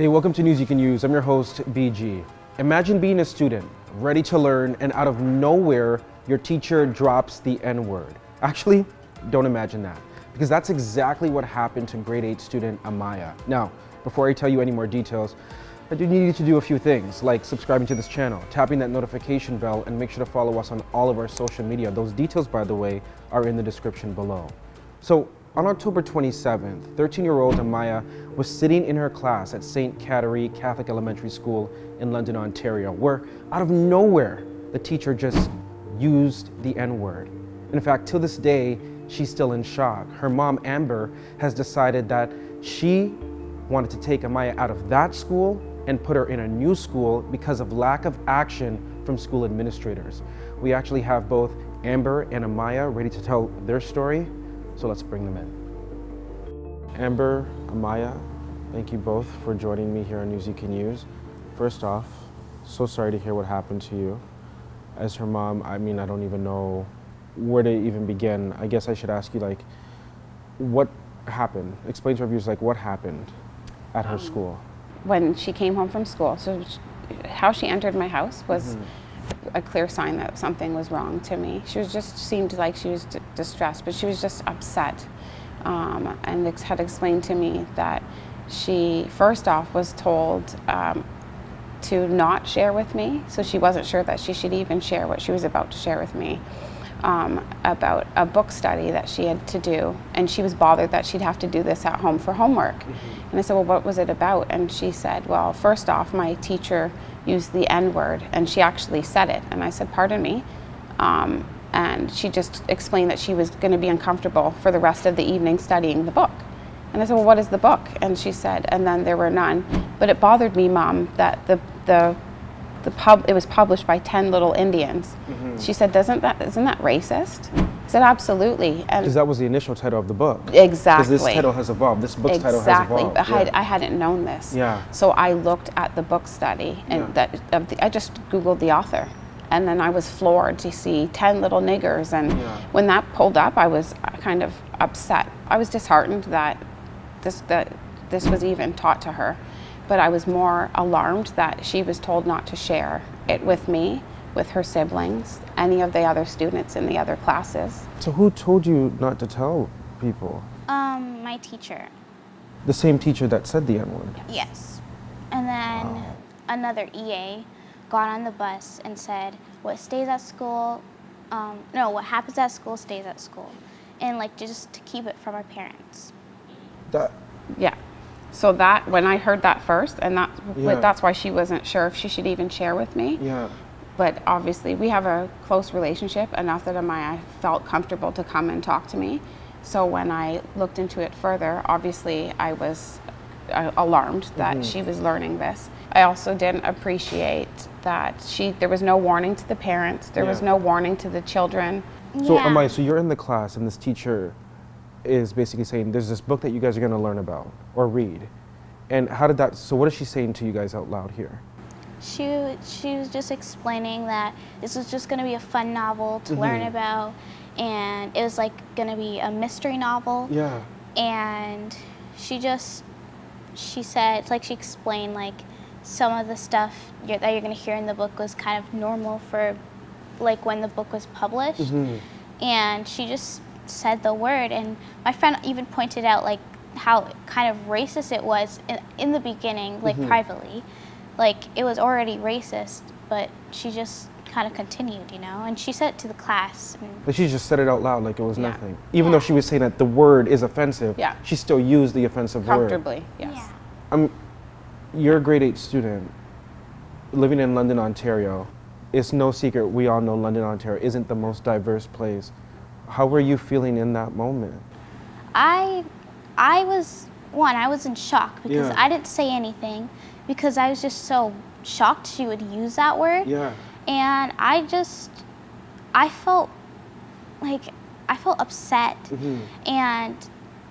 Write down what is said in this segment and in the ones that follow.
Hey, welcome to News You Can Use. I'm your host, BG. Imagine being a student, ready to learn, and out of nowhere, your teacher drops the N-word. Actually, don't imagine that, because that's exactly what happened to grade 8 student Amiya. Now, before I tell you any more details, I do need you to do a few things, like subscribing to this channel, tapping that notification bell, and make sure to follow us on all of our social media. Those details, by the way, are in the description below. So, on October 27th, 13-year-old Amiya was sitting in her class at St. Catherine Catholic Elementary School in London, Ontario, where out of nowhere, the teacher just used the N-word. In fact, till this day, she's still in shock. Her mom, Amber, has decided that she wanted to take Amiya out of that school and put her in a new school because of lack of action from school administrators. We actually have both Amber and Amiya ready to tell their story. So let's bring them in. Amber, Amiya, thank you both for joining me here on News You Can Use. First off, so sorry to hear what happened to you. As her mom, I don't even know where to even begin. I guess I should ask you, what happened? Explain to our viewers, what happened at her school? When she came home from school, how she entered my house was a clear sign that something was wrong to me. She was seemed like she was distressed, but she was just upset, and had explained to me that she first off was told to not share with me, so she wasn't sure that she should even share what she was about to share with me, about a book study that she had to do, and she was bothered that she'd have to do this at home for homework. And I said, well, what was it about? And she said, well, first off, my teacher used the N-word, and she actually said it. And I said, pardon me. And she just explained that she was going to be uncomfortable for the rest of the evening studying the book. And I said, well, what is the book? And she said, and then there were none. But it bothered me, Mom, that it was published by 10 Little Indians. She said, isn't that racist? I said, absolutely. Because that was the initial title of the book. Exactly. Because this title has evolved. This book's title has evolved. Exactly, but I hadn't known this. Yeah. So I looked at the book study, and I just Googled the author. And then I was floored to see 10 little niggers. And when that pulled up, I was kind of upset. I was disheartened that this was even taught to her. But I was more alarmed that she was told not to share it with me, with her siblings, any of the other students in the other classes. So who told you not to tell people? My teacher. The same teacher that said the N-word? Yes. And then another EA got on the bus and said, what stays at school, what happens at school stays at school. And just to keep it from our parents. Yeah. So that, when I heard that first, and that's why she wasn't sure if she should even share with me. Yeah. But obviously we have a close relationship, enough that Amiya felt comfortable to come and talk to me. So when I looked into it further, obviously I was alarmed that she was learning this. I also didn't appreciate that there was no warning to the parents, there was no warning to the children. So Amiya, so you're in the class and this teacher is basically saying there's this book that you guys are going to learn about or read. And so what is she saying to you guys out loud here? She was just explaining that this was just going to be a fun novel to learn about, and it was going to be a mystery novel. Yeah. And she said, she explained some of the stuff that you're going to hear in the book was kind of normal for when the book was published. And she just said the word, and my friend even pointed out how kind of racist it was in the beginning, privately. It was already racist, but she just kind of continued, and she said it to the class. But she just said it out loud like it was nothing. Even though she was saying that the word is offensive, she still used the offensive word. Comfortably, yes. Yeah. You're a grade 8 student living in London, Ontario. It's no secret, we all know London, Ontario isn't the most diverse place. How were you feeling in that moment? I was in shock because I didn't say anything because I was just so shocked she would use that word. Yeah. And I felt upset. And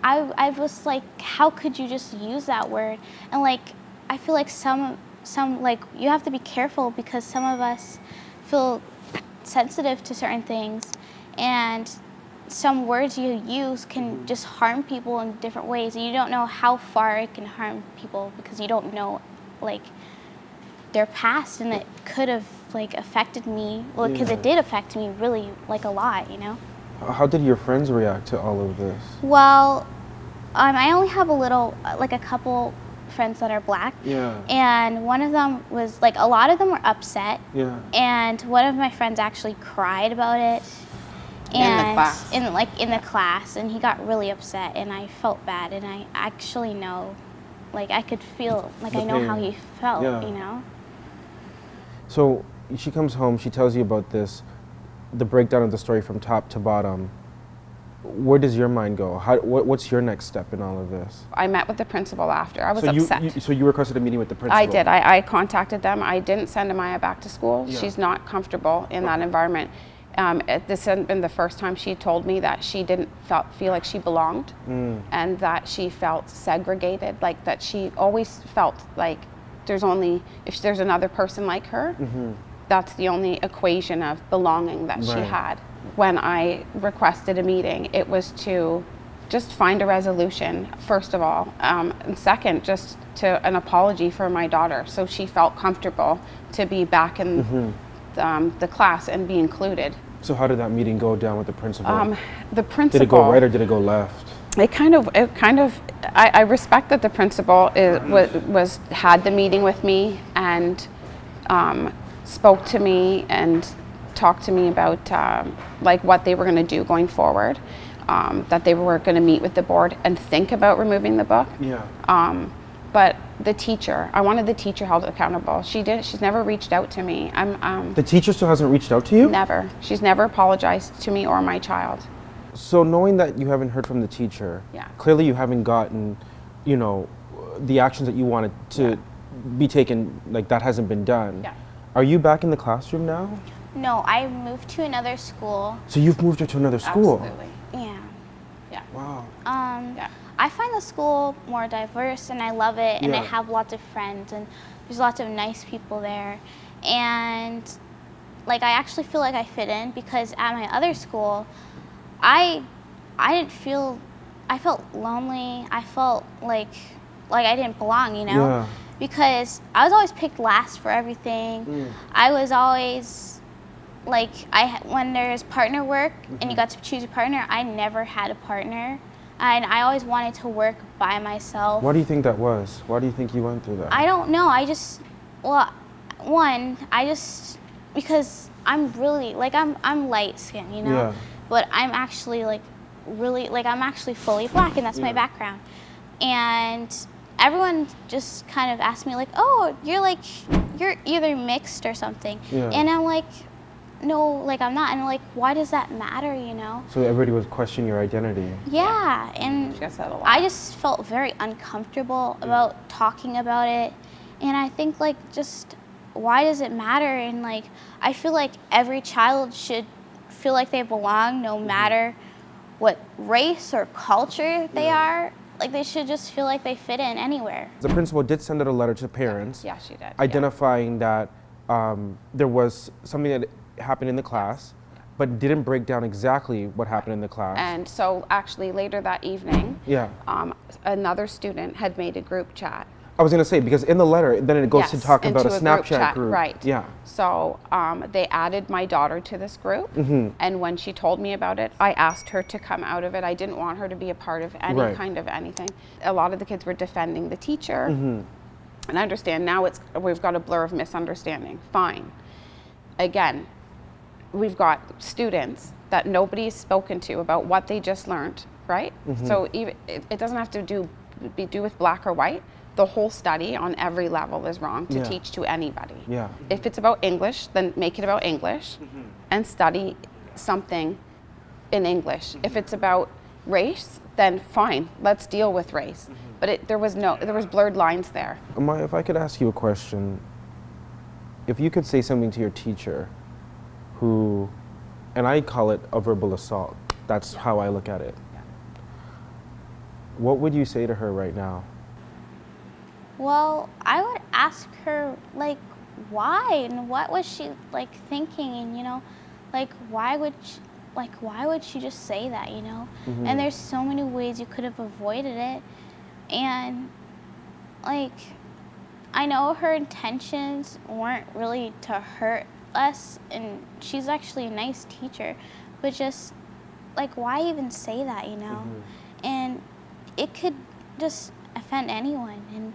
I was like, how could you just use that word? And I feel like some you have to be careful because some of us feel sensitive to certain things, and some words you use can just harm people in different ways, and you don't know how far it can harm people because you don't know, like, their past, and it could have, like, affected me, well, because it did affect me really, like, a lot, you know? How did your friends react to all of this? Well, I only have a couple friends that are black. Yeah. And one of them was, like, a lot of them were upset. Yeah. And one of my friends actually cried about it. In the class. In the class, and he got really upset, and I felt bad, and I actually know, like, I could feel, like, I know how he felt, you know? So she comes home, she tells you about this, the breakdown of the story from top to bottom. Where does your mind go? What's your next step in all of this? I met with the principal after. I was So upset. so you requested a meeting with the principal? I did. I contacted them. I didn't send Amiya back to school. Yeah. She's not comfortable in that environment. This hadn't been the first time she told me that she didn't feel like she belonged, and that she felt segregated, like that she always felt like if there's another person like her, that's the only equation of belonging that she had. When I requested a meeting, it was to just find a resolution, first of all, and second, just to an apology for my daughter, so she felt comfortable to be back in the class and be included. So how did that meeting go down with the principal? The principal. Did it go right or did it go left? I respect that the principal had the meeting with me and spoke to me and talked to me about like what they were going to do going forward, that they were going to meet with the board and think about removing the book. Yeah. But the teacher, I wanted the teacher held accountable. She's never reached out to me. The teacher still hasn't reached out to you? Never. She's never apologized to me or my child. So knowing that you haven't heard from the teacher, clearly you haven't gotten, the actions that you wanted to be taken, like that hasn't been done. Yeah. Are you back in the classroom now? No, I moved to another school. So you've moved her to another school? Absolutely. Yeah. Yeah. Wow. I find the school more diverse, and I love it, and I have lots of friends, and there's lots of nice people there. And, like, I actually feel like I fit in, because at my other school, I felt lonely. I felt like I didn't belong, you know? Yeah. Because I was always picked last for everything. I was always, like, when there's partner work and you got to choose a partner, I never had a partner. And I always wanted to work by myself. Why do you think that was? Why do you think you went through that? I don't know. Because I'm really, like, I'm light skinned, you know? Yeah. But I'm actually, like, really, like, I'm actually fully black, and that's my background. And everyone just kind of asked me, like, oh, you're either mixed or something. Yeah. And I'm like, no, like, I'm not. And like, why does that matter, you know? So everybody was questioning your identity. Yeah, and She gets that a lot. I just felt very uncomfortable about talking about it. And I think, like, just, why does it matter? And, like, I feel like every child should feel like they belong, no matter what race or culture they are. Like, they should just feel like they fit in anywhere. The principal did send out a letter to parents. Yeah, she did. Identifying that there was something that happened in the class, but didn't break down exactly what happened in the class. And so actually later that evening, another student had made a group chat. I was going to say, because in the letter, then it goes to talk about a into Snapchat group. Right. Yeah. So they added my daughter to this group, and when she told me about it, I asked her to come out of it. I didn't want her to be a part of any kind of anything. A lot of the kids were defending the teacher, and I understand now we've got a blur of misunderstanding. Fine. Again, we've got students that nobody's spoken to about what they just learned, right? So even it doesn't have to do with black or white. The whole study on every level is wrong to teach to anybody. Yeah. If it's about English, then make it about English and study something in English. If it's about race, then fine, let's deal with race. But there was blurred lines there. Amiya, if I could ask you a question, if you could say something to your teacher who, and I call it a verbal assault, that's how I look at it. What would you say to her right now? Well, I would ask her, like, why, and what was she, like, thinking, and, you know, like, why would she, like, why would she just say that, you know? And there's so many ways you could have avoided it. And, like, I know her intentions weren't really to hurt us, and she's actually a nice teacher, but just, like, why even say that, you know? And it could just offend anyone. And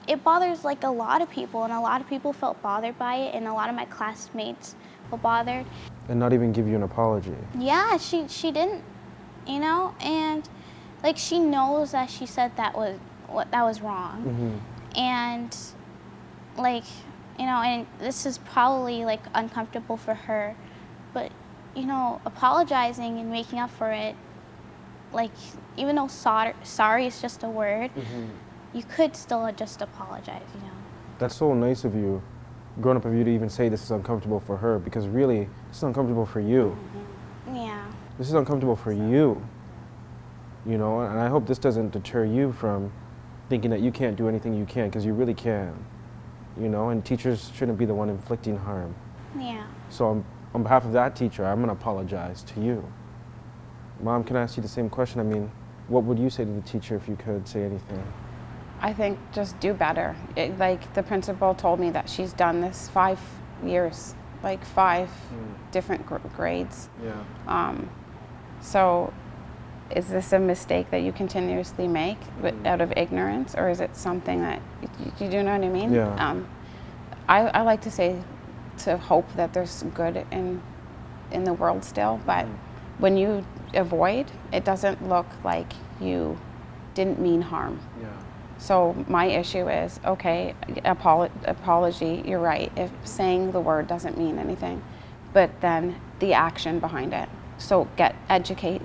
it bothers, like, a lot of people, and a lot of people felt bothered by it, and a lot of my classmates were bothered. And not even give you an apology. Yeah, she didn't, you know, and like she knows that she said that was wrong, and like, you know, and this is probably like uncomfortable for her, but you know, apologizing and making up for it, like even though sorry is just a word, you could still just apologize, you know. That's so nice of you, grown up of you, to even say this is uncomfortable for her, because really, this is uncomfortable for you. Yeah. This is uncomfortable for you. You know, and I hope this doesn't deter you from thinking that you can't do anything you can, because you really can. You know, and teachers shouldn't be the one inflicting harm. Yeah. So on behalf of that teacher, I'm gonna apologize to you. Mom, can I ask you the same question? I mean, what would you say to the teacher if you could say anything? I think just do better. Like the principal told me that she's done this 5 years, like 5 different grades. Yeah. So is this a mistake that you continuously make out of ignorance, or is it something that, you do know what I mean? Yeah. I like to say, to hope that there's good in the world still, but when you avoid, it doesn't look like you didn't mean harm. Yeah. So my issue is, okay, apology, you're right, if saying the word doesn't mean anything, but then the action behind it. So educate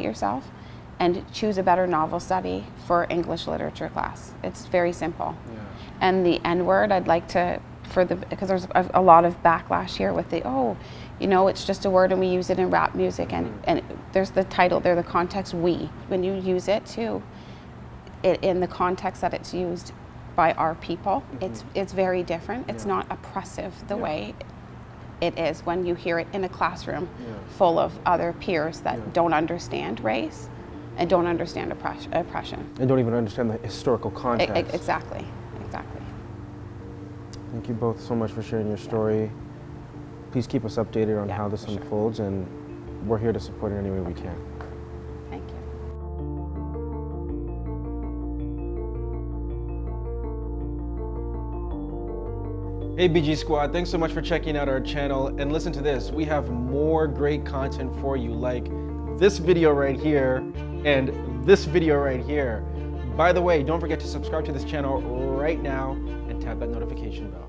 yourself and choose a better novel study for English literature class. It's very simple. Yeah. And the N-word, I'd like to, because there's a lot of backlash here with you know, it's just a word and we use it in rap music, and there's the title there, the context, we. When you use it in the context that it's used by our people, it's very different. It's not oppressive the way it is when you hear it in a classroom full of other peers that don't understand race and don't understand oppression. And don't even understand the historical context. Exactly. Thank you both so much for sharing your story. Please keep us updated on how this unfolds, and we're here to support it any way we can. Thank you. Hey BG Squad, thanks so much for checking out our channel, and listen to this, we have more great content for you, like this video right here and this video right here. By the way, don't forget to subscribe to this channel right now and tap that notification bell.